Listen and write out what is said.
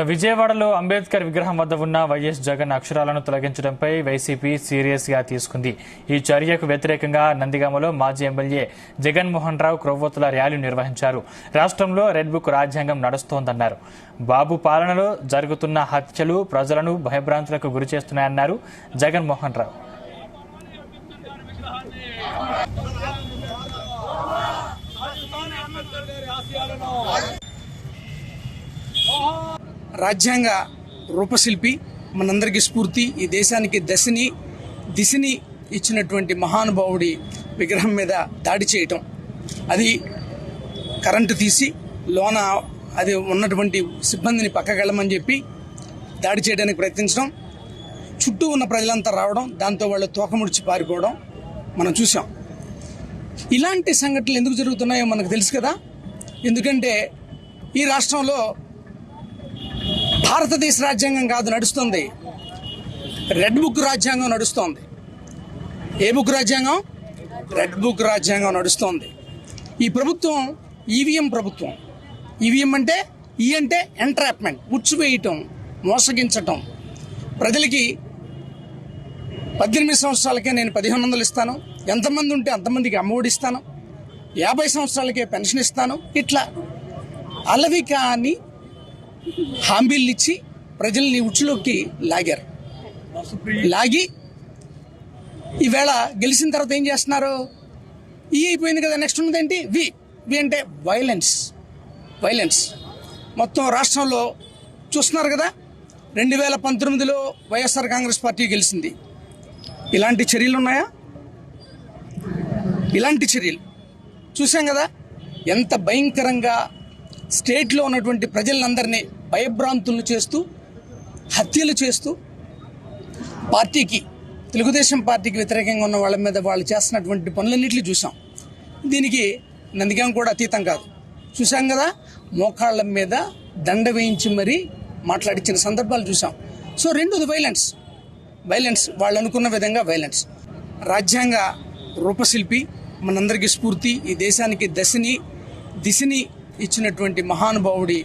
విజయవాడలో అంబేద్కర్ విగ్రహం వద్ద ఉన్న వైఎస్ జగన్ అక్షరాలను తొలగించడంపై వైసీపీ సీరియస్ గా తీసుకుంది. ఈ చర్యకు వ్యతిరేకంగా నందిగామలో మాజీ ఎమ్మెల్యే జగన్మోహన్ రావు క్రొవ్వొత్తుల ర్యాలీ నిర్వహించారు. రాష్ట్రంలో రెడ్ బుక్ రాజ్యాంగం నడుస్తోందన్నారు. బాబు పాలనలో జరుగుతున్న హత్యలు ప్రజలను భయభ్రాంతులకు గురి చేస్తున్నాయన్నారు జగన్మోహన్ రావు. రాజ్యాంగ రూపశిల్పి, మనందరికీ స్ఫూర్తి, ఈ దేశానికి దిశని ఇచ్చినటువంటి మహానుభావుడి విగ్రహం మీద దాడి చేయటం, అది కరెంటు తీసి లోన అది ఉన్నటువంటి సిబ్బందిని పక్కకెళ్ళమని చెప్పి దాడి చేయడానికి ప్రయత్నించడం, చుట్టూ ఉన్న ప్రజలంతా రావడం, దాంతో వాళ్ళు తోకముడిచి పారిపోవడం మనం చూసాం. ఇలాంటి సంఘటనలు ఎందుకు జరుగుతున్నాయో మనకు తెలుసు కదా. ఎందుకంటే ఈ రాష్ట్రంలో భారతదేశ రాజ్యాంగం కాదు నడుస్తుంది, రెడ్ బుక్ రాజ్యాంగం నడుస్తోంది. ఏ బుక్ రాజ్యాంగం? రెడ్ బుక్ రాజ్యాంగం నడుస్తోంది. ఈ ప్రభుత్వం ఈవీఎం ప్రభుత్వం. ఈవీఎం అంటే ఎంట్రాప్మెంట్, ఉచ్చివేయటం, మోసగించటం. ప్రజలకి 18 సంవత్సరాలకే నేను 1500 ఇస్తాను, ఎంతమంది ఉంటే అంతమందికి అమ్మఒడి ఇస్తాను, 50 సంవత్సరాలకే పెన్షన్ ఇస్తాను, ఇట్లా అలవి కాని హామీలు ఇచ్చి ప్రజల్ని ఉచ్చులోకి లాగి ఈవేళ గెలిచిన తర్వాత ఏం చేస్తున్నారు? ఈ అయిపోయింది కదా, నెక్స్ట్ ఉన్నది ఏంటి? వి అంటే వైలెన్స్. మొత్తం రాష్ట్రంలో చూస్తున్నారు కదా. 2019లో వైఎస్ఆర్ కాంగ్రెస్ పార్టీ గెలిచింది. ఇలాంటి చర్యలు ఉన్నాయా? ఇలాంటి చర్యలు చూసాం కదా. ఎంత భయంకరంగా స్టేట్లో ఉన్నటువంటి ప్రజలందరినీ భయభ్రాంతులను చేస్తూ, హత్యలు చేస్తూ, తెలుగుదేశం పార్టీకి వ్యతిరేకంగా ఉన్న వాళ్ళ మీద వాళ్ళు చేస్తున్నటువంటి పనులన్నింటినీ చూసాం. దీనికి నందిగాం కూడా అతీతం కాదు. చూసాం కదా, మోకాళ్ళ మీద దండ వేయించి మరీ మాట్లాడించిన సందర్భాలు చూసాం. సో రెండోది వైలెన్స్, వాళ్ళు అనుకున్న విధంగా వైలెన్స్. రాజ్యాంగ రూపశిల్పి, మనందరికీ స్ఫూర్తి, ఈ దేశానికి దిశని ఇచ్చినటువంటి మహానుభావుడి